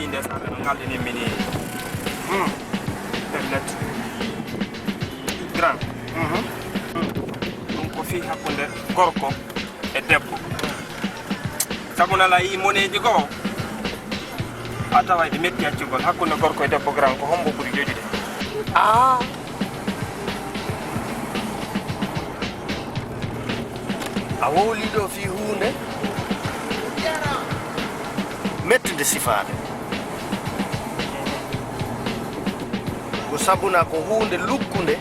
fi nde sa no ngaldini mini internet grand ɗum ko fi hakkunde gorko e debbo sabu nala yi moneji goo a tawa ɗi metti accugol hakkunde gorko e debbo grand ko hombo ɓuri jojude a wowliɗo fi hunde mettude sifade ko sabuna ko hunde luggude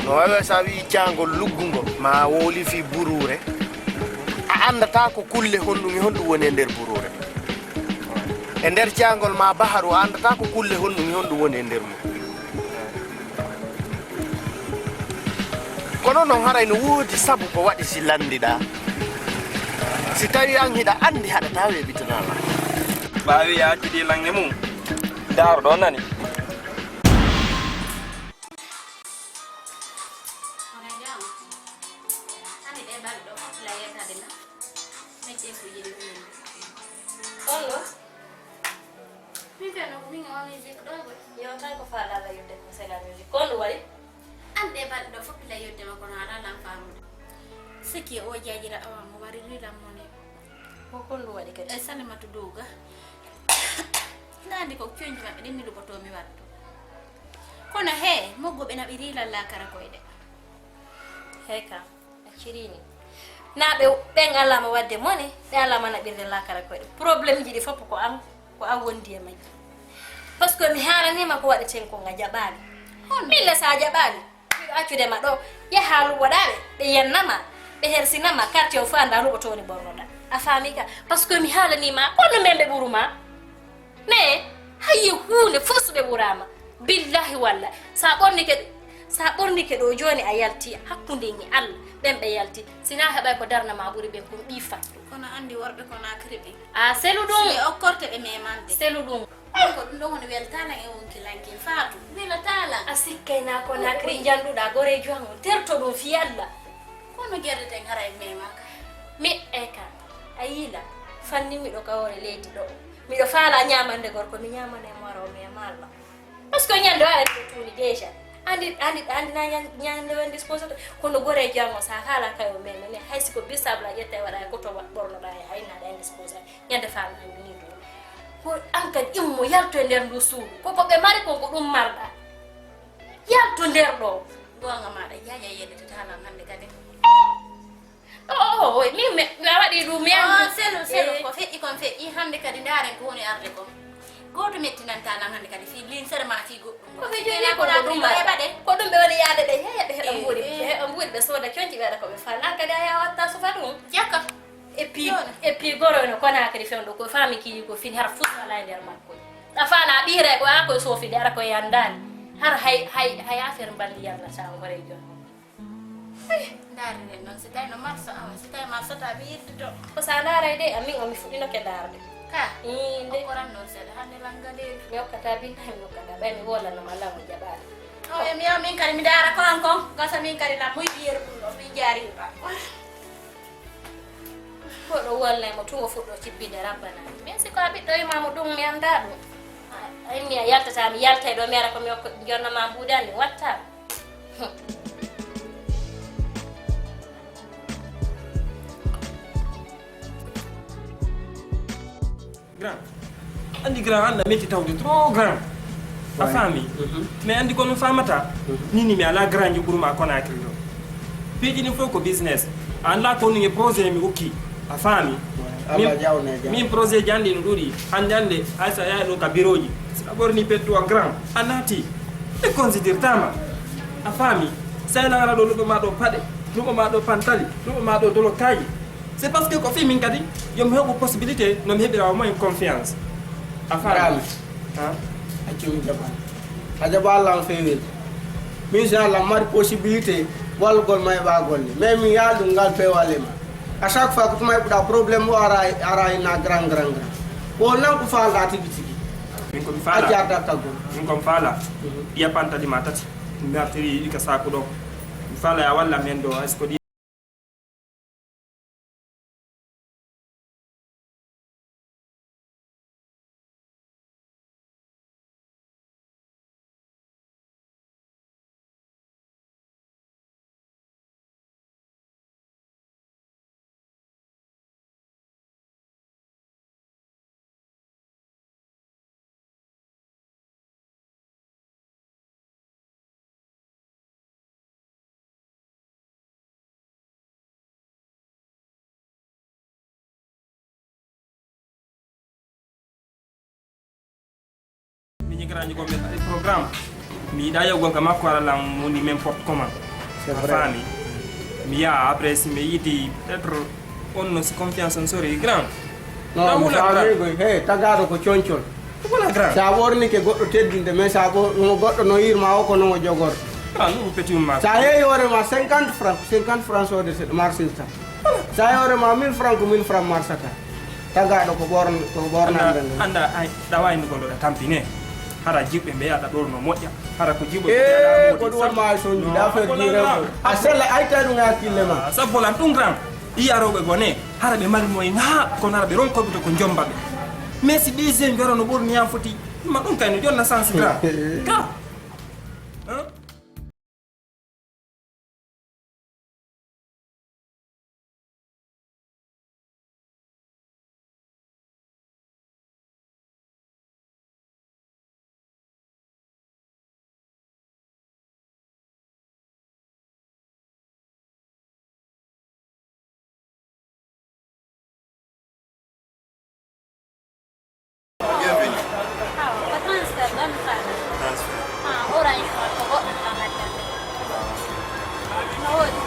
no wawi sa wi jangol luggugo ma wowli fi burure a andata ko kulle honɗum e honɗum woni e nder burure e nder jangol ma baharu a andata ko kulle honɗum e honɗum woni e nder mum kono noon haray no woodi sabu ko waɗi si landiɗa si tawi an hiɗa andi haɗata weɓitanama ɓawi yaccidi lange mum daaro ɗo nani siki o jajira awa mo wari rilam mone ko kondu wadi kadi e salimatu duga nandi ko kyonji mabbe den mi lugoto mi watto kono he moggobe na birila la kara koyde heka acirini nabe ben ala ma wadde mone be ala ma na birde la kara koyde problème ji di fop ko am wondi e majji parce que mi harani ma ko wadi ten ko ngajabali milla sa jabali mi accude ma do ya halu wadabe be yennama be hersinama quartier o fanda rubo toni borroda a fami ka parce que mi halani ma kono membe buruma ne hayi hunde fusbe burama billahi walla sa borni ke do joni a yalti hakkunde ni Allah ben be yalti sina heba ko darna ma buri ben ko bi fattu kono andi worbe ko na kribi a selu dum si o korte be memande selu dum ko dum don weltana e wonki lanki fatu wela tala asikkena ko na kri janduda gore jongo terto dum fi Allah kono gerde ten hara e memaka mi eka ayila fanni mi do kawore leydi do mi do faala nyamande gorko mi nyamane maro mi malla parce que nyando ala ko tuni déjà andi na nyande wen disposal kono gore jango sa faala kayo memene haysi ko bisabla yetta wada ko to borno da ay na da disposal nyande faala ni do ko anka immo yalto nder ndu suudu ko be mari ko dum marda yalto nder do gonga mada yaya yede tala hande kade mi wadi dum yan selu ko fe ikon fe I hande kadi ndare ko woni arde ko goto metti nan tala hande kadi fi lin sere ma fi goddo ko fe joni ko dum bade ko dum be woni yaade de heya be heda mburi be soda cionci wada ko be fala kadi aya watta so fatu jakka et puis goro no kona kadi fendo ko fami ki ko fin har fusa la nder makko da fana dire ko ko so fi dara ko yandani har hay affaire balli yalla sa ngore jo ndare ne non se tay no marsa awa se tay marsa ta bi yitto ko sa ndare de amin o mi fudino ke darde ka inde ko ran non se hande langale nyokata bin tay nyokata ben wala no mala mo jabal mi min kadi mi dara ko an ko gasa min kadi na muy biyer bulo mi jari ba ko do wala mo tungo fuddo cibbide rabbana min si ko abiddo e mamu dum mi anda dum ay mi yaltata mi yaltay do mi ara ko mi okko jonna ma budani watta grand andi grand anda metti tawde trop grand a fami mais andi ko no famata nini mi ala grand ji buruma Conakry do peji ni foko business anda ko ni projet mi okki a fami min projet jandi no dudi hande asa ya no ka biroji sa borni petto grand anati e considère tama a fami sai na ara do lubo ma do pade lubo ma do pantali lubo ma do dolo kayi c'est parce que ko fi min kadi yom hebo possibilité no mi hebira mo confiance afara ha accu jabal ajaba la fewel mi jala mar possibilité wal gol may ba gol mais mi yalu ngal pe walema à chaque fois que may da problème wo ara na grand wo nan ko fa la tibiti min ko mi fala ajada tago min ko fala ya pantali matati ngatiri ika sako do mi fala ya walla men do est grand ko be programme mi da yogo ga makko ala lam woni n'importe comment C'est vrai. fami mi ya après si mi yiti peut-être on no si confiance on sori grand non mi faami koy he tagaɗo ko coñcol wala grand sa ɓorni ke goɗɗo teddinde mais sa goɗɗo no yirma o ko non o jogor grand no petit ma sa heewi hoorema 50 francs sode marchirta sa heewi hoorema 1000 francs ko 1000 francs marsata tagaɗo ko ɓornande nde anda ay dawayno gondo da tampine hara jibbe be yada do no moƴƴa hara ko jibbo ko ɗum wonma ay soñi d'affaire dire ko a sella ayta ɗum e hakkille ma sabbolan ɗum grand iyaroɓe gone hara ɓe mari moye ha kono hara ɓe ronkoɓe to ko jombaɓe mais si deuxiéme waro no ɓurni yam foti ma ɗum kayno jonna sens grand ka ko transfert ɗon faami orange ko goɗɗo tan haddande no woodi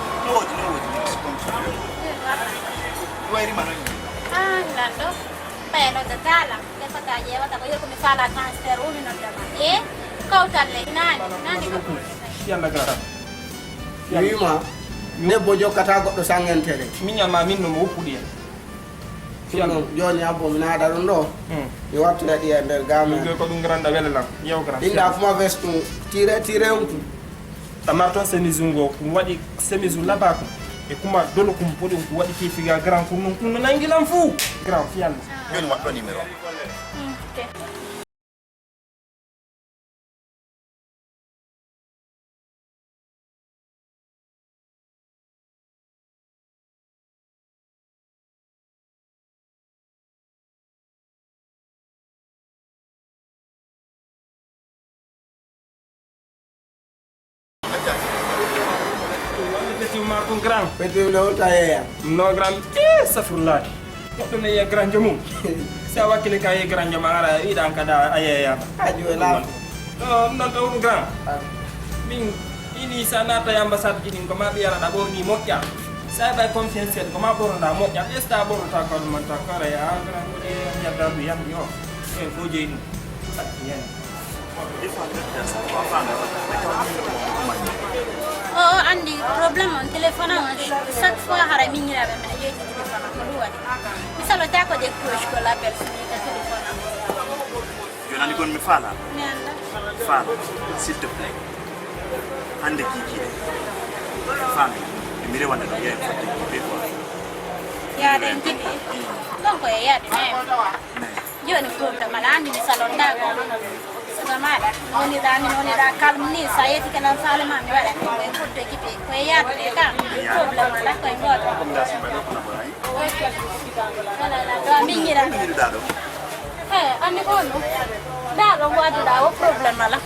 ngan ɗo ɓeynode dalam defata ƴewata ko yekomi faala transfert uminodema e kawtalle nani ko yalla grand wima debbo jokkata goɗɗo sangentere miñalma min no mo woppuɗi en ɗum joni abbo mi naɗa ɗum ɗo mi wattira ɗi e nder gamen ɗum ko ɗum granda wele lam yew grand ɗinɗa fuma veste ɗum tire umtu tamarton chemise ngo ko waɗi chemise labako e kuma dolo kum poɗum ko waɗi kefiga grand ko non ɗum no nanguilam fou grand fiyalla joni waɗɗo numéro effectivement ko grand ɓeɗɗum lewta yeeya no grand safrullah goɗɗo ne yiya grand jomum sa wakkile ka yiya grand jom ara wiɗan kada a yeeyama haji e laamu non tawɗum grand min ini sa naata e ambassade ji ɗin ko ma ɓiyaraɗa ɓorni moƴƴa sa ɓay confiance seeɗa ko ma ɓornoɗa moƴƴa ɓesda ɓornota kono man ta kara a grand woɗi yaddandu yamɗi o e fo jeyi ɗum yani o andi probléme on téléphone am chaque fois hara miñiraɓe mene ƴeyti téléphone am ko ɗum waɗi mi salota ko décroche ko l'appel sonita téléphone am jonani gon mi faala mi anda faala s'il te plaît hande kikiɗe faami mi rewana ɗo yeyen fodde kiɓe quoi yaaɗen jiɗi ɗon koye yaade nayi joni probléme aɗa andi mi salonda ko suga maɗa woniɗa min woniɗa calme ni sa yetti kenan falema mi waɗa koye fodde kiɓe koye yaade kam probléme aɗa koye gooto recommandation mbaɗo ko naɓoray wala ɗo a miñira miñiruɗa ɗo andi ko ɗum ɗa ɗo waduɗa o probléme ala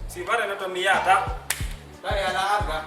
Si bare na to mi yata. Dai ala arga.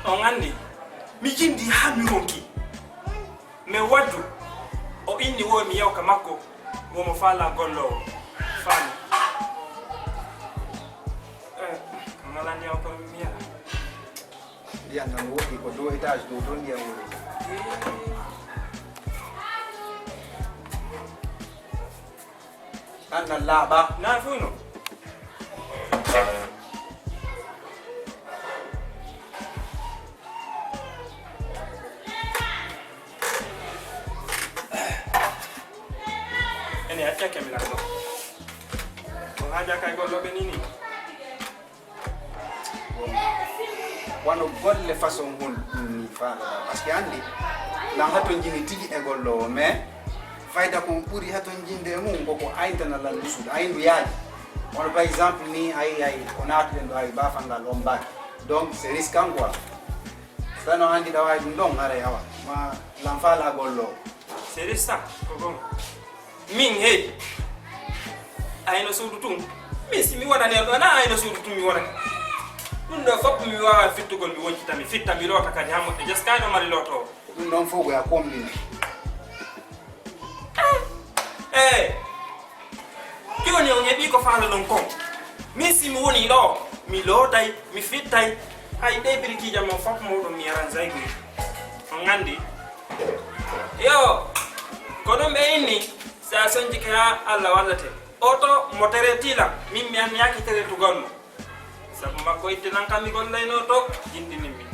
On andi mi jindi ha mi wonki me wadu o inni wo mi yaw kamako wo mo fala gollo fani mala ni ko mi ya dia na woki ko do etage do don dia wo anna laba na funo ene acha ke mi la ko haja kay gollo be nini wano golle façon hon ni fala parce que andi la hato jini tigi e gollo mais fayda ko puri hato jinde mum ko ayntana la lusu ayndu yaadi on par exemple ni ay on a den do ay ba fan la lomba donc c'est risquant quoi sano andi da way dum don ara yawa ma lam fala gollo c'est ça ko gon min he ayno suudu tum mi si mi wona ne do na ayno suudu tum mi wona dum do fop mi wawa fittugol mi wonci tami fitta mi lota kadi hammude jeska do mari loto dum don fogo ya kombine joni on hebi ko faala don kon mi si mi woni do mi lotay mi fittay hay de biriki jam fop mo do mi yaran zaygi on ngandi yo ko dum be inni sa sonji ka alla wallate oto motere tila min mi an yaki tere to gonno sabu makko itte nan kam mi gollay no to jindini mi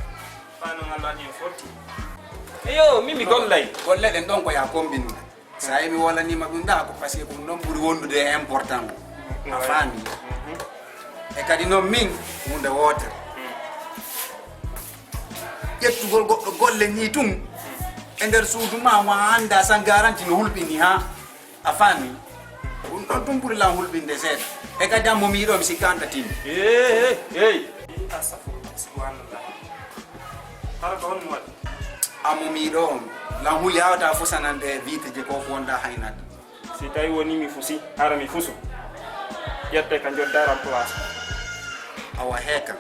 fano ngalla ni forti yo mimi gollay golle den don ko ya kombine say mi wala ni magunda ko parce que ko non buri wondude important afani e kadi non min hunde wotere ƴettugol goɗɗo golle ni tum e nder suudu ma mo anda san garanti no hulɓini ha a faami ɗum ɗon tum ɓuri lan hulɓinde seeɗa e kadi an momi yiɗo mi sikkanta timmi subhanallah hara ko honno waɗi a momi yiɗo on lan huli hawata fusanande vite je ko wonda haynata si tawi woni mi fusi hara mi fusu ƴette ka joddara place awa heka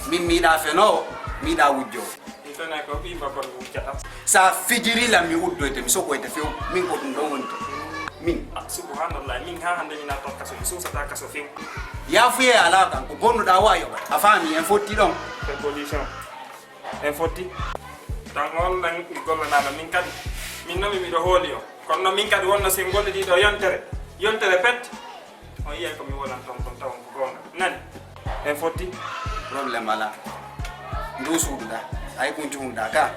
min miiɗa fenowo miiɗa wujjo mi fena ko ɓi babal wuccata sa fijiri lam mi uddoyte mi sogoyte few min ko ɗum ɗon wonta min subhanallah min ha hande mi nato kaso mi susata kaso few yafuye ala kan ko bonnuɗa wa yoɓat a faami en fotti ɗon révolution en fotti tan on nan gollanama min kadi min nomi miɗo hooli o kono noon min kadi wonno sen gollidiɗo yontere pet on yiyay komi wonan ton kon tawan ko gonga nani en fotti probléme ala ndu suuduɗa ay kunti hunɗa ka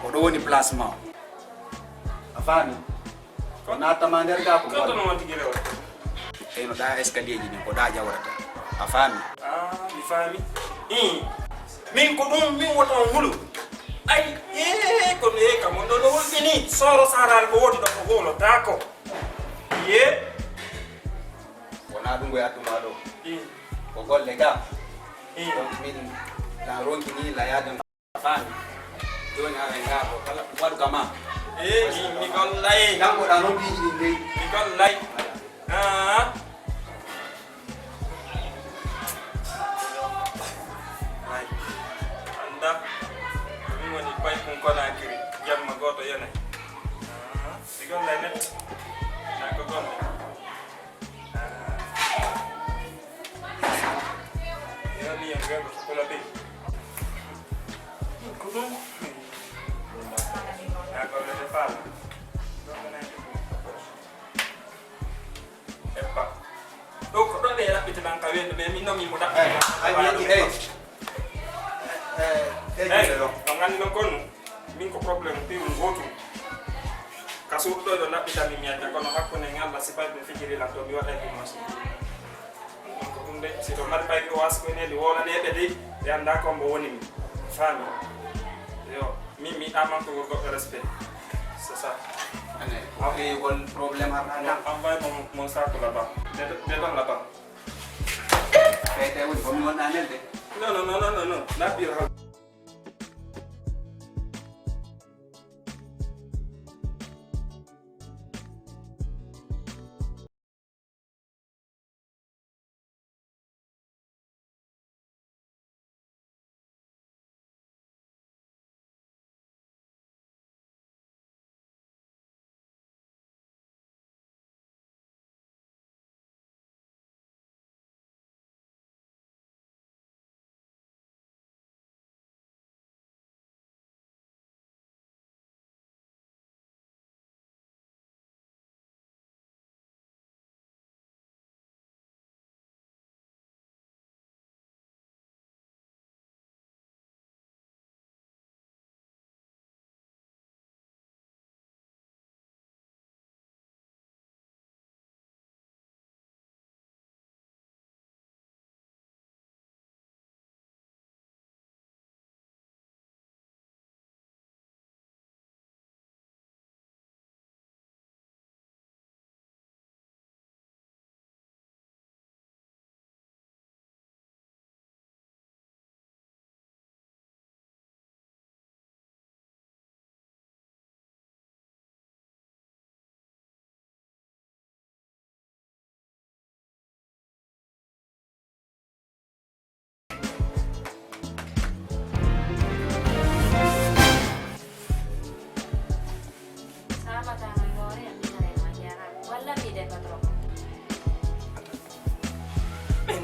ko ɗo woni placement a faami ko nattama nder ga ko kotono won tigi rewa eyno ɗa escalier ji ɗin ko ɗa ƴawrata a faami mi faami min ko ɗum min woton hulu ay kono kam on ɗo no hulɓini soro sarare ko wodi ɗo ko golo dako ye wona ɗum go yadduma ɗo ko golle ga donc min tan ronkini layade a faami joni aɗa ga ko kala waɗu kama mi gollay jangoɗa nodiji ɗin dey mi gollay anda min woni bay kon konakiri jamma goto yone mi gollay net na ko golle yani en gando ko la be ko ɗum ya ko le fala kan ka wende mais min no mi mo da ay ngani non kon min ko problème pi un goto kaso do do na bitami mi ata kono hakko ne ngalla si pay be fijiri la to mi wada ko maso ko unde si to mar pay ko was ko ne li wona ne be de anda ko mbo woni mi fami yo mi amam ko go respect c'est ça ane ok kon problème harna envoie mon sac là-bas dedans là-bas fete woni ko mi wona nelde non la pire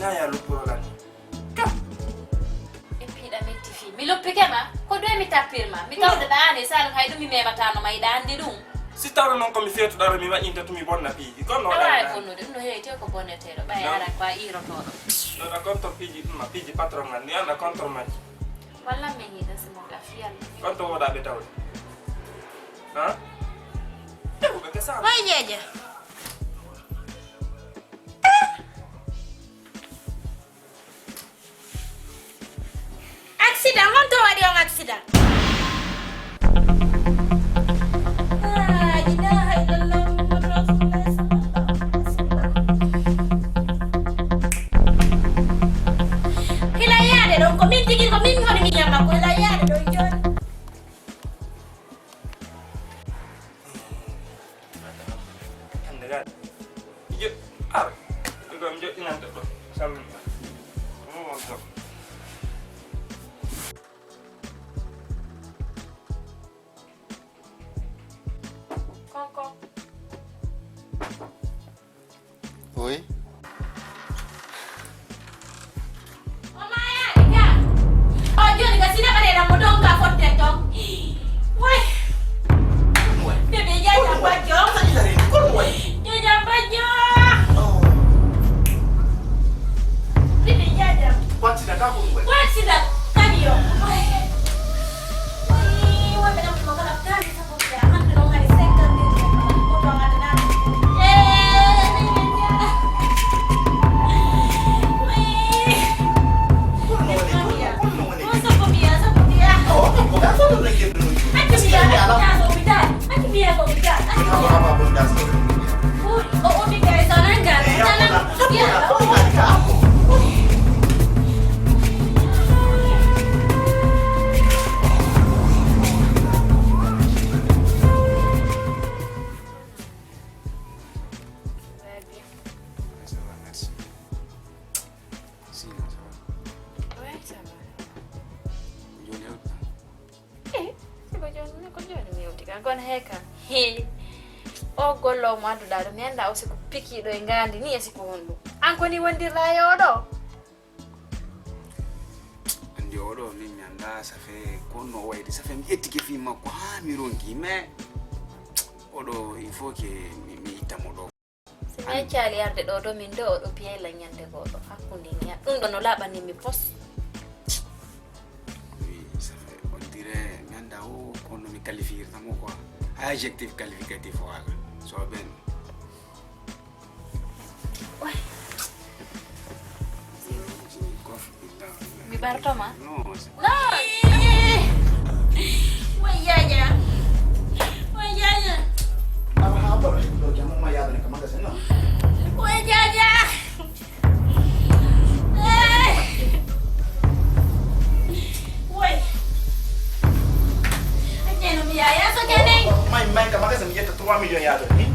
ya lu porolan e piida metti fi mi loppike ma ko do mi tappirma mi tawde daane sal haydo mi mematano may dande dum si tawra non ko mi feetu dara mi wa'inta to mi bonna piiji kon no ay bonnude no heete ko bonnetero bay ara ko iro todo no da kontor piiji ma piiji patron man ni anda kontor man walla me hida se mo gafial kontor woda be tawde ha e be kesa Vai jeje. Accident, honto wadi on accident. Oui. gollo mo anduɗa ɗo mi anda o siko pikiɗo e ngandi ni e siko honɗum an koni wondirɗa e oɗo andi oɗo min mi anda ça fait konno wayde ça fait mi ƴettike fi makko ha mi ronki mais oɗo il faut que mi ittamo ɗo ay ciali arde do min do do piyela nyande godo hakkunde ni dum do no labani mi pos Oui, ça fait on dirait nganda o kono mi qualifier tamo quoi adjectif qualificatif wala so ben ouais mi bartoma no no way yaya apa lo jamu maya dan kemana sana way yaya way ajeno mi yaya so kene main kemana sana dia 3 million ya tu ni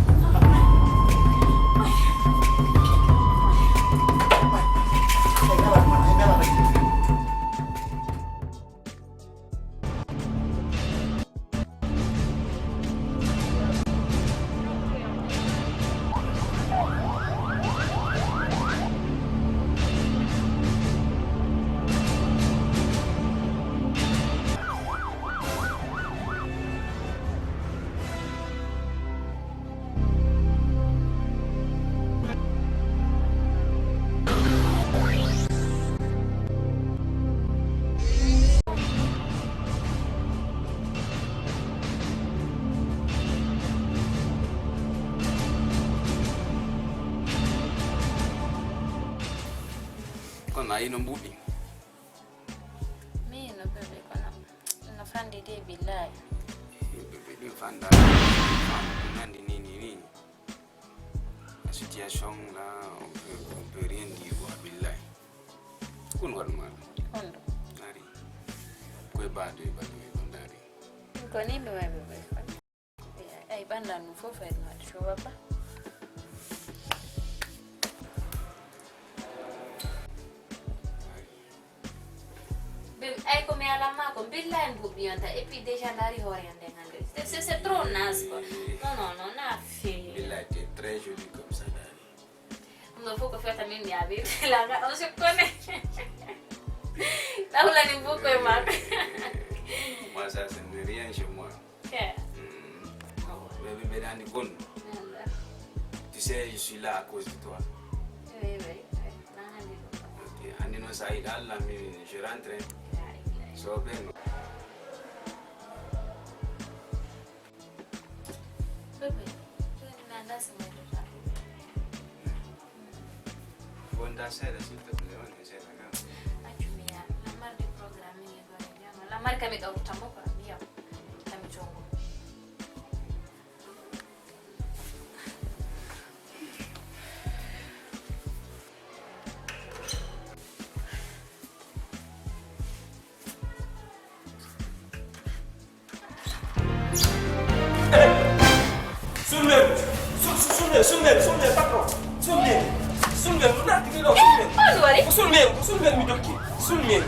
kono ay no mbudi mi no bebe kono no fandi de billahi bebe di fanda nandi nini la situation là on peut rien dire quoi billahi kun wal mal kondo nari koy bade bandari ko ni be bebe ay banda no fofa no showa pa ay come alla ma con bella in bubbianta e puis déjà nari hore ande ngande c'est trop naze quoi non na fi billahi t'es très jolie comme ça Dari non faut que faire tamit mi abi la ga on se connaît là la ni beaucoup et mal moi ça c'est rien chez moi bébé Medani Gon tu sais je suis là à cause de toi oui ok andi no Saïd Allah mais je rentre so ben bébé nanda sama ça bonda sera s'il te plaît on essaie de faire achumia la mar de programming e gore jama la mar kami do tambo ko biya kami jongo Sulmer, patron. Sulmer, nanti kilo Sulmer. Sulmer mi dokki. Sulmer.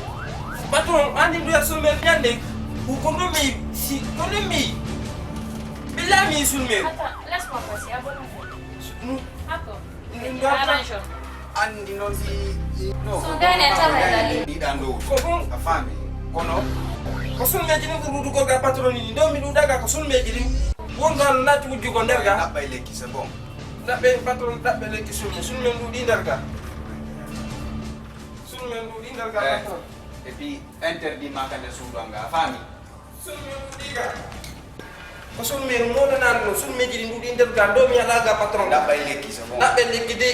Patron, andi ndoya Sulmer nyande. Kono mi. Bilami Sulmer. attends laisse-moi passer abonne Nous arrange andi no si no so dane atama ni dando Kono. afami kono ko Sulmer jini ko ko ga patron ni do mi du daga ko Sulmer jini wongal nati wujju ko nderga. dabay lekki c'est bon Dabbe patron dabbe lekki Sulmer du di nderga. Sulmer du di nderga patron. et puis interdit makande soudanga afami Sulmer du diga. Ko Sulmer mo nan no Sulmer jini du di nderga do mi ala ga patron. dabay lekki c'est bon Dabbe lekki de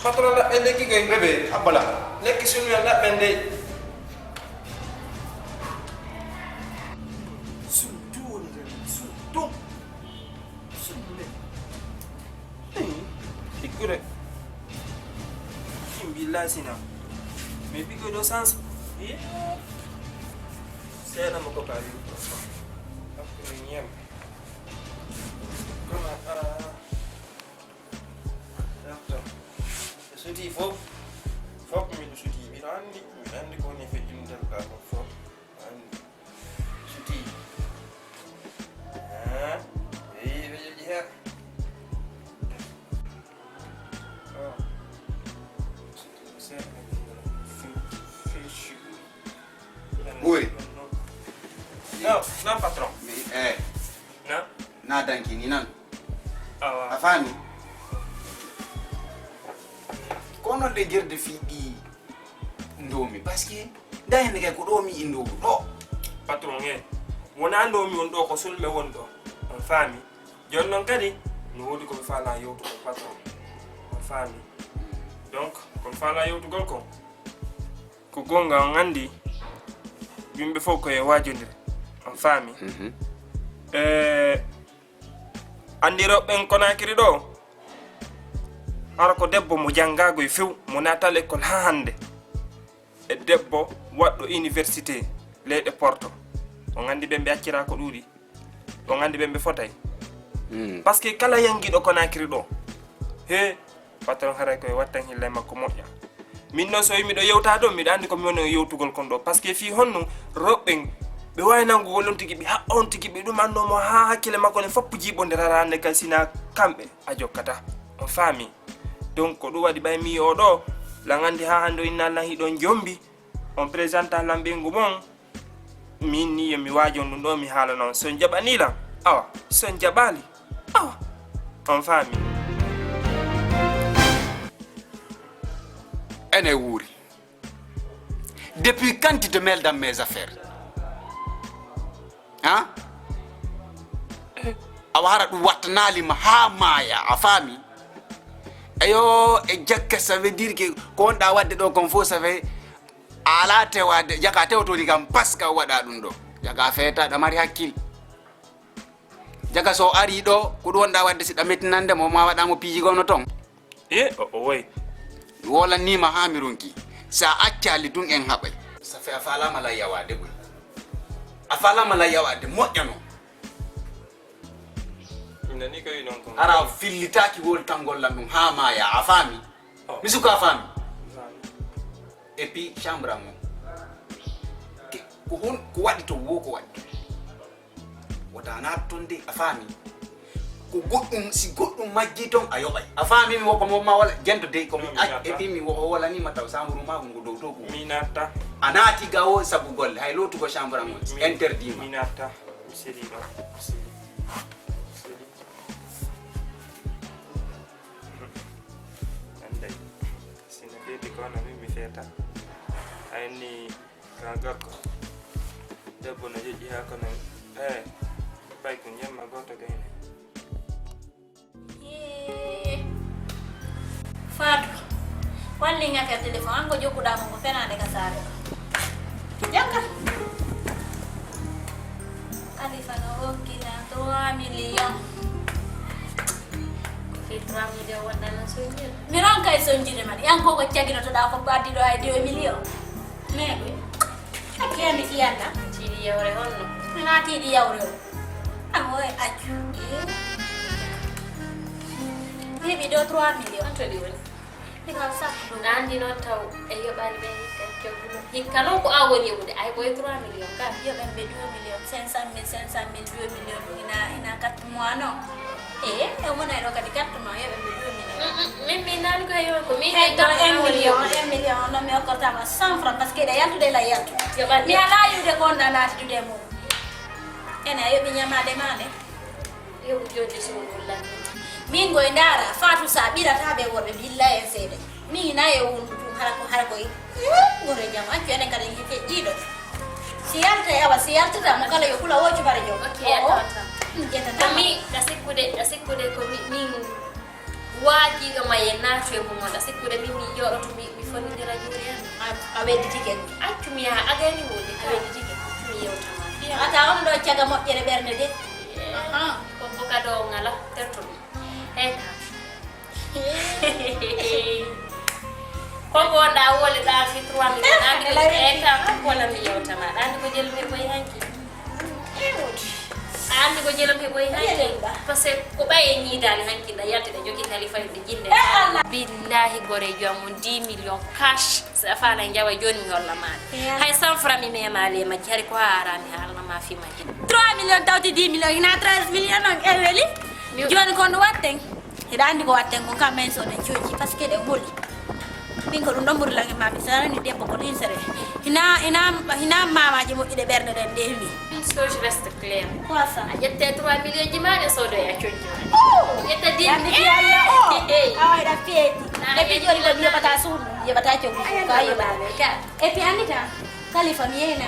patron dabbe lekki koy bébé abala lekki Sulmer dabbe de. Ikure. Billahi sina. Mais puis que dans sens. C'est la moko kali. Après niam. Comment d'accord. Je dis faut que me suti bi andi ko ne fe indal ka ko faut. Andi. Suti. Yeah. Uri. Non patron. Na danki ni nan Awa. afami ko non de jirde fiɗi ndomi parce que da hen kay ko do mi indo do patron wona ndomi on ɗo ko sulme won ɗo on faami jon noon kadi no woodi koɓe faala yewtugol patron on faami donc koɓe faala yewtugol ko gonga on anndi yimɓe fof koye waajodire on faami anndi rewɓen Konakiri ɗo hara ko debbo mo janngago e few mo natal école ha hannde e debbo waɗɗo université leyɗe Porto on anndi ɓe mbe accira ko ɗuuɗi on anndi ɓe mbe fotay par ce que kala yangiɗo Konakiri ɗo he patron haray koye wattan hille makko moƴƴa min noon so wi miɗo yewta ɗo miɗo anndi komi woni yewtugol kon ɗo par ce que fii honno rewɓen ɓe wawi nangugol on tigi ɓe ha on tigi ɓe ɗum annomo ha hakkille makko ne foppu jiiɓo nder hara hannde kay sina kamɓe a jokkata on faami donc ko ɗum waɗi ɓay mi oɗo lan anndi ha hannde o inna Allah hiɗon jombi on présente lan ɓengu mon min ni yomi waajon ɗum ɗo mi haala noon son jaɓanilan awa son jaɓali awa on faami ene wuuri depuis quand tu te mêles dans mes affaires hein awa hara ɗum wattanalima ha maaya a faami eyo e jakka ça veut dire que ko wonɗa wadde ɗo kon fof ça fait ala tewade jaka tewtoni kam paska waɗa ɗum ɗo jaga feeta ɗa mari hakkille jaga so ari ɗo ko ɗum wonɗa wadde siɗa mettinande mo ma waɗamo piiji gomno ton o way wolanima ha mi ronki sa accali ɗum en haɓay ça fait a falama la yawade ɓoy a falama la yawade moƴƴano nani koy non ko ara fillitaki wol tangollam ɗum ha maya a faami mi suka a faami et puis chambre mo ko waɗi to wo ko waɗi wotana ton de a faami ko goɗɗum si goɗɗum majji ton a yoɓay a faami mi woko momma wala jento de komi et puis mi woko walanima taw chambre ma ngo dow to ko mi natta a naati gawo sabu golle hay lotugo chambre mo interdit ma mi natta mi seli ɗo anday sina ɓeeti ko no min mi feeta ayni ka Gorko debbo no joƴƴi ha kono ɓay ko jemma goto gayne Fatou walli ngaka téléphone an ko jokkuɗamo ko fenade ka saare jakka Alifa no hokkina 3 millions fi 3 millions waɗɗano soñir mi ron kay sonjide man yan koko caginotoɗa ko baddiɗo hay 2 millions mais ɓe hakkiyami ƴiyanda tiiɗi yewre honno mina tiiɗi yawre o amoye accu heɓi ɗo 3 millions on toɗi woni ɗigal sak ɗum andi noon taw e yoɓani ɓe hikka jogguno hikka noon ko a woni yeɓude ay ɓoye 3 millions ka yoɓen ɓe 2 millions 500 000 2 millions ina 4 mois non e wonay ɗo kadi 4 mois yoɓen ɓe 2 millions min mi nani ko heewi ko mi hey ɗo 1 million non mi hokkortama 100 francs par ce que ɗe yaltude la yaltu mi ala yiwde gonɗa naatidude e mum ene a yoɓi ñamade mane yoɓu jodde sowollani min goye ndaara Fatou sa ɓirata ɓe worɓe billahi en seeɗe min nayi wondu ɗum hara koye gore jam accu enen kadi hife ƴiiɗo si yalta awa si yaltata mo kala yo kula woccu bara jom ok attata komi ɗa sikkude ko min waajiɗo ma e naatu e mumon ɗa sikkude min mi yoɗoto mi fonidira juri en a wedditike accu mi yaha agani woni a wedditike mi yewtama fiya ata on ɗo caga moƴƴere ɓernde de ko boka ɗo ngala terto ɗum heka koko wonɗa wole ɗa fi 3 millions andi ko heka wala mi yewtama andi ko jelum he ɓoyi hanki andi ko jelum he ɓoyi hanki par ce que ko ɓay e ñiidali hanki ɗa yalti ɗa jogui talifayi ɗe jinde billahi gore jomum 10 millions cash sa faala jawa joni mi holla maɗa hay 100 francs mi memali e majji hari ko harami haalnama fi majji 3 millions tawti 10 millions ina 13 millions on e weeli joni kon ɗo watten heɗa andi ko watten kon kam men soɗen cooji par ce que ɗe ɓoli min ko ɗum ɗon ɓuri lange mami sanani debbo ko linsere hina mamaji moƴƴuɗe ɓerde ɗen ndewi une chose reste claire quoi ça a ƴette 3 millions ji maɗe sodoye a coñji maɗe ƴetta 10 yande fiyaye o a wayɗa feeti e puis joni ko yebata suudu yebata cewdu ko yebata e puis anita kalifa mi yeyna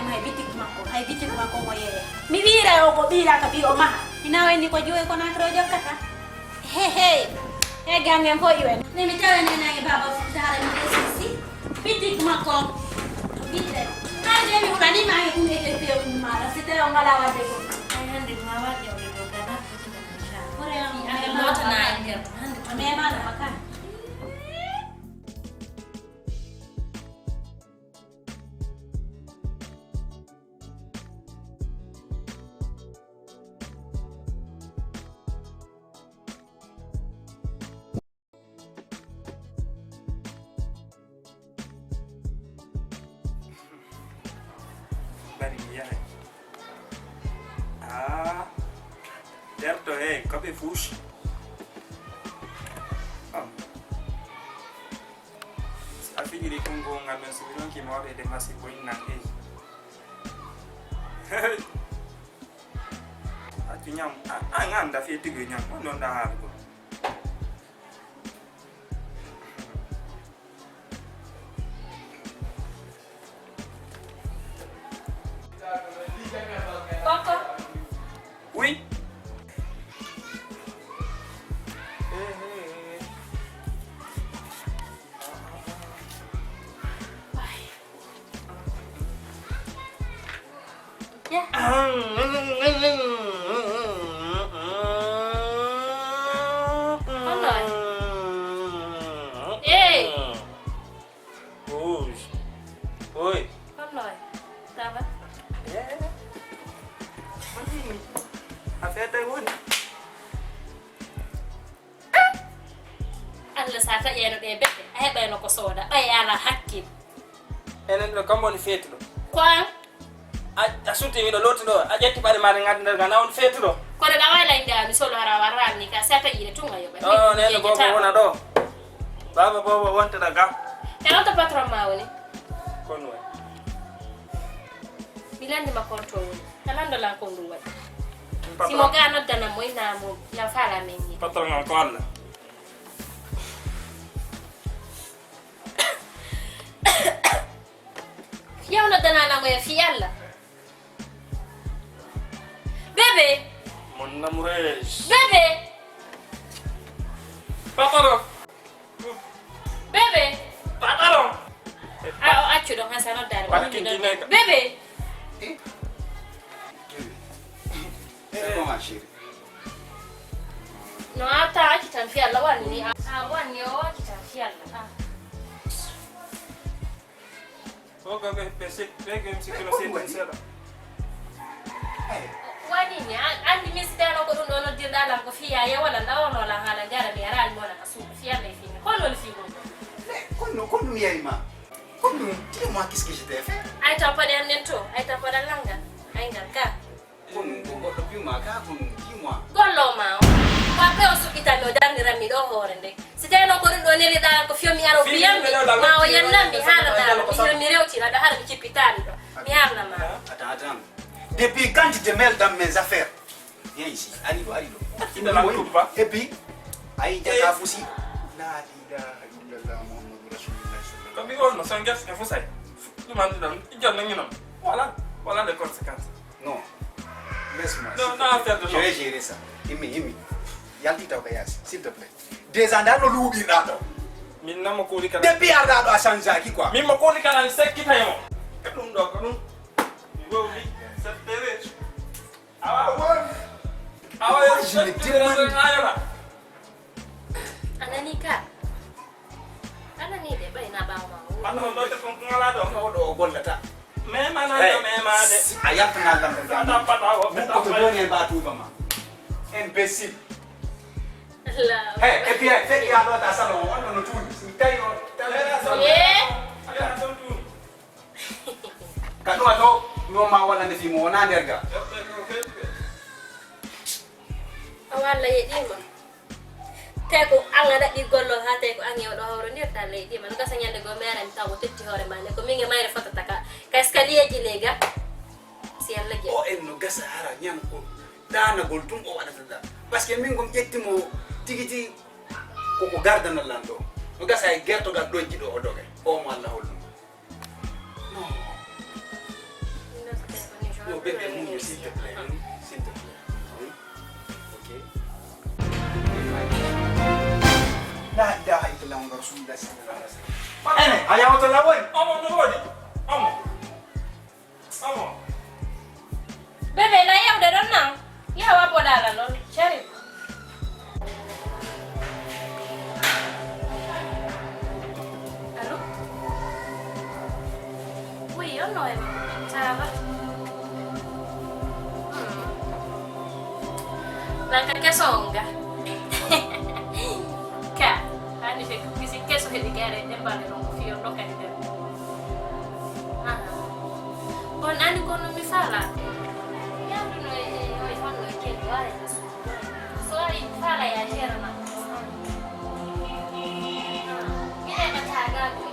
hay bitik makko mo yeye mi wiira o ko biira ka bi o maha ina wayni ko joy ko nakro jokkata he gamem fo iwen ne mi tawene na e baba dara mi sisi bitik makko bitre ande mi ulani ma e kunde te pe mara site o ngala wade ko ay hande ma wade o do dana ko re am ay mota na ngel hande to me ma na makan Certo, come fushi. A figli di Congo hanno subito anche morte di massi poi in anche. A tunyam, anda fieti gunyam, non da hargo. Gorko. Oui. Ya. Hola. Hey. Oi. Hola. Tava. Afeta won. Allah sa ta yeno de bette ay bayno ko soda ay ala hakkil Enen do kamboni fetlo. kwa A suti mi do lotino a jetti bari mare ngad nder gana on fetlo. ko da wala inda mi solo hara waran ni ka sa ta yire tunga yo ba Oh, nene bobo wona do. Baba bobo wonta da gam. e on to patron ma woni Kono way. bilandi ma konto woni talando la ko ndu wadi si mo ga nodda na moy na mo la fala menni Patron ngal ko alla. yow nodda na mo fi yalla bébé Mon amoureuse. bébé Patron. bébé Patron. accu do hasa nodda Parking kineka. bébé Comment chérie? no ata accu tan fi yalla wani wani o accu tan fi yalla Oga be pese pege msikilo sete sera. wani ni andi misidano ko dum do noddirda lam ko fiya ya wala ndawono la hala jara mi aral mo la kasu fiya le fi ko lol fi ko Quando mi hai ma? Quando dis-moi qu'est-ce que je t'ai fait? ay ta pa den nento ay ta pa da langa ay ngarka Quando più ma ka dis-moi. gollo ma wa pe o subita no dandira mi do hore nde sideno ko dum do neli da ko fiyo mi aro biyambi ma o yanna mi hala da mi rewti da har mi cipitali do mi hala ma Attends. Depuis quand tu te mêles dans mes affaires? Viens ici, arrive. Il ne la coupe pas. Et puis, aïe, t'as aussi. La ilaha illallah Muhammadu Rasulullah sallallahu Comme on no sangas e fusay. Tu mandi dan ijon na nginom. Voilà les conséquences. Non, laisse-moi. Non, s'il te non, plaît. affaire de Je non. vais gérer ça. Imi. Yalti Taukayas, s'il te plaît. Des andats no loubi rato. Min na mo ko li kana. Depuis Arda à Sanzaki quoi. Min mo ko li kana sekki taymo. Kadum do kadum. Wo li septere. Awa yo Je le demande. anani ka anani de bay na ba ma Ano do te kon ngala do. No gollata. Me mana do me ma de. Ayat na lam. Ata pata wo Vous peta. pouvez donner ba tout maman. Imbécile. la Hey, et puis fais y alors dans salon, on nous tourne. Tayo. Ala son tu. Kanu ato no ma wala ne fi mo na derga. awalla yedima te ko angada di gollo ha te ko angi do hawro ndir ta leydi man ka sanyande go mere mi tawo tetti hore mane ko mingi mayre fota taka ka escalier ji lega si yalla je O en no gasa hara nyam ko dana gol tum o wada da. Parce que min gom jettimo tigiti ko garda na lando. Uga say gerto ga doji do odoge. O mo Allah hollu. Non. Yo bébé muñu s'il te plaît. S'il te plaît. OK. La ilaha illallah wa rasulullah sallallahu alaihi wasallam. Ene, aya wato la woni. Omo no wodi. Omo. Bebe na yow de don na. Ya wa bodala lol. Sharif. Allô? Oui, on no ça va. Nangka kesonga. Ka, ani se kisi keso hedi gare de bale no fio no kan de. Bon ani kono mi fala. Ya no e fanno e che guare. So ai fala ya jera na. Mi ne mataga ko.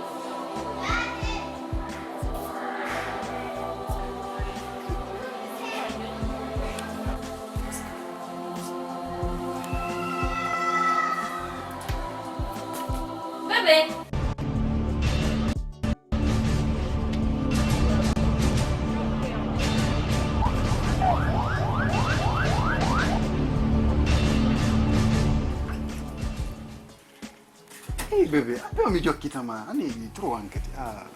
Bebe. Hey bébé, abbiamo mi giochi tama, ani tro anche ti. Ah.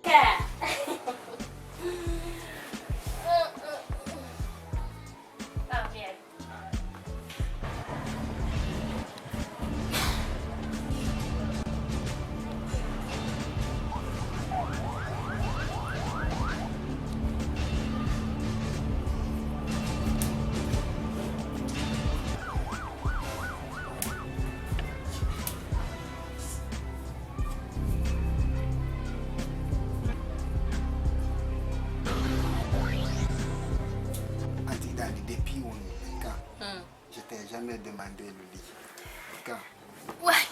Depuis quand je t'ai jamais demandé le lit. Quand? Ouais.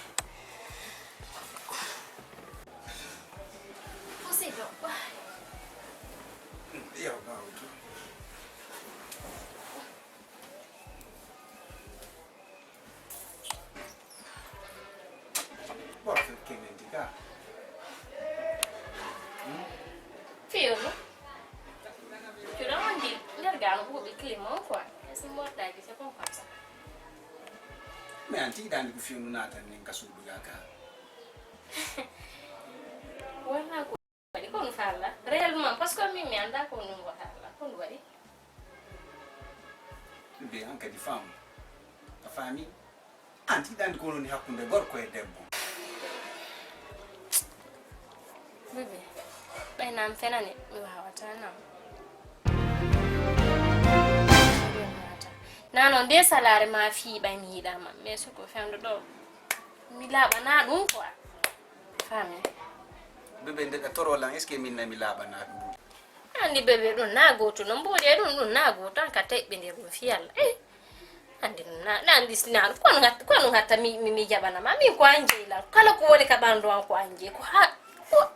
Possible. Io va giù. Porca che mendica. Fiume. Tu non mandi l'organo pure clima qua. Si morta che si può fare. Me anti dan ku fiume nata nin kasudu gaka. Wala ko. Bali ko falla. Réellement parce que mi anda ko non wala. Ko wali. Be anche di fam. La famille. Anti dan ko non hakkunde gorko e debbo. Bebe. Bay nam fenane mi wawata nam. Nanon de salare ma fi ba mi hida ma mais so ko fendo do mi laba na dum quoi fami Bebe de toro lan est-ce que min na mi laba na dum. andi bebe don na goto no mbodi e don na goto an ka tebbe nder dum fiyalla andi na andi sinar ko no hatta mi jabana ma mi ko anje la kala ko woni ka bando an ko anje ko ha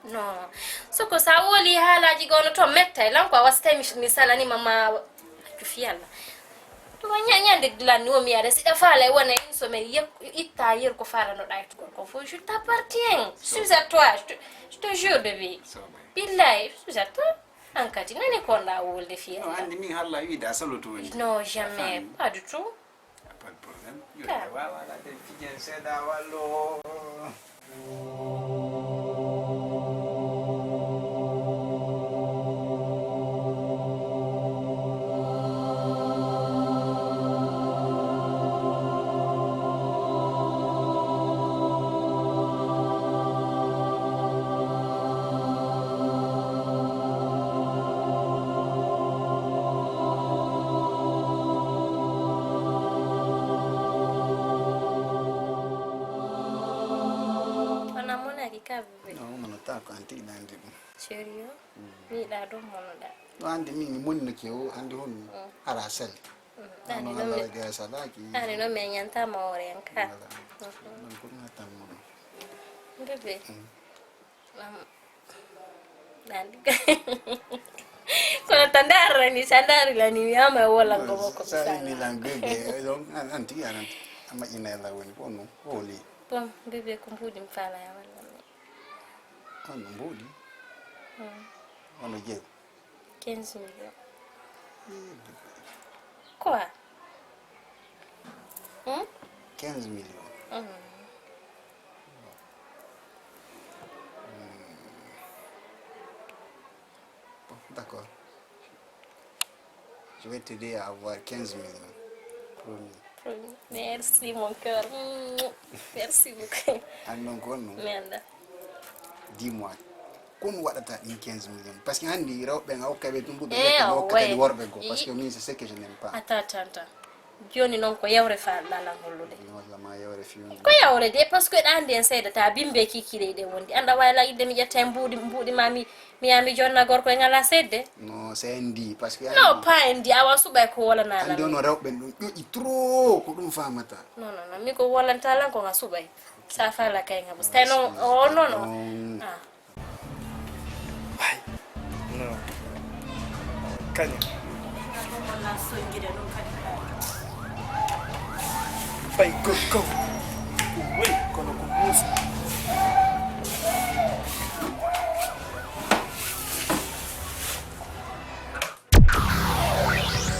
no so ko sa woli halaji gono to metta lan ko wasta mi salani mama ko fiyalla to nyande dilani o mi ada sida fala wona inso me itta yer ko fara no dai to ko fo je t'appartiens c'est à toi je te jure bébé billahi c'est à toi ankati nani ko nda wolde fi No andi min halla wida saloto woni. non jamais pas du tout Pas de problème. Yo wa la de fijen seda wallo. No, mano ta ko anti nandi. Serio? Mi da do mono da. No andi min monni ke o andi hon ara sel. Dani No ala ga salaki. Dani no me nyanta maore anka. Non ko ngata mo. Bebe. Dani. Kuna tandara ni sandari la ni ama wala ngomo ko Sai ni lang bebe don anti ana ama ina la woni kono oli. Bon, bebe kumbudi mfala ya wala. Hono mbuɗi hono jeew 15 millions. Quoi? 15 millions. Bon, d'accord. Je vais t'aider à avoir 15 millions. Promis. Merci mon cœur. Merci beaucoup. Annon ko non. Merde. Dis-moi. Kon waɗata ɗin 15 millions parce que handi rewɓe nga hokkaɓe tum ɓuɓe Eh, ɓe hokkatede ouais. worɓe go parce que min c'est ce que je n'aime pas. Attends. Joni non ko yawre falɗalan hollude. Walla ma yewre fiyude. Ko yawre de parce que ɗan nden seedata bimbe kikire ɗe wondi anda wayla idde mi ƴetta e mbuuɗi ma mi yami jonna gorko e ngala sedde. Non c'est ndi parce que Non pas endi awa suɓay ko wolana handi lan. ono rewɓe ɗum ƴoƴi trop ko ɗum famata. Non mi ko wolanta lan ko nga suɓay sa fala kay nga bus tay non o non. Ah. Ay, non. Kanya. Pai, go. Wait, kono ko musa.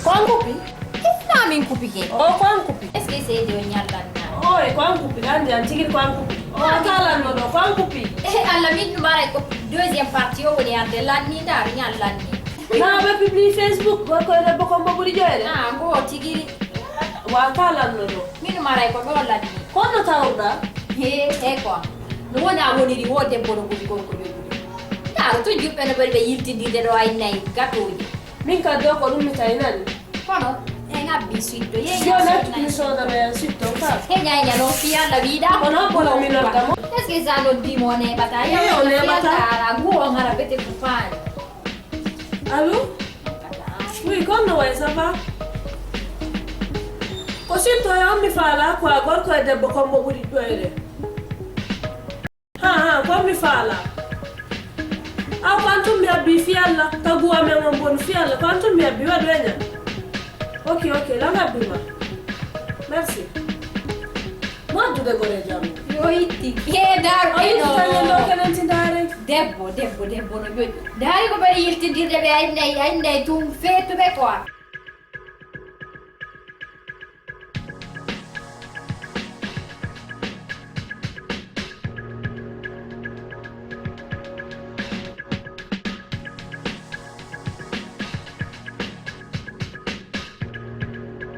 Kwan kupi? Ina min kupi ke? Oh, kwan kupi. Est-ce que c'est de nyalan na? Oh, kwan kupi. Kan jangan cikir kwan kupi. Oh, kalan no kwan kupi. Allah min numara ko deuxième partie o woni ande lanni dar nyalan ni. Na ba publie Facebook ko Debbo ko Hombo Djodjin. Ah, go tigiri. Wa kalan no. Min numara ko do lanni. Kono tawda. He ko. No wona woni ri wo Debbo no gudi ko be gudi. Ta to juppe no bari be yiltindi do ay nay gatoji. Min ka do ko dum tay nan. Kono nga bisito ye Yo na tu so da me sitto ka. Che nya no fia la vida. Kono ko no mi no damo. Est-ce que ça no dimone bataya? On est bata. Go ngara bete kufanya. Allô? Oui, kono wa ça va? Ko sitto ya mi fala ko Gorko e Debbo ko Hombo Djodjin. Ha, ko mi fala. Quantum mi abbi fialla, tagua me un buon fialla, quantum mi abbi va bene. Ok, la abbi ma. Merci. Ma tu devo reggere. Yo itti che dar Ai tagliando che non ti dare. Debbo no yo. Dari ko bari yilti dirde be ay ndey tum fetu be quoi.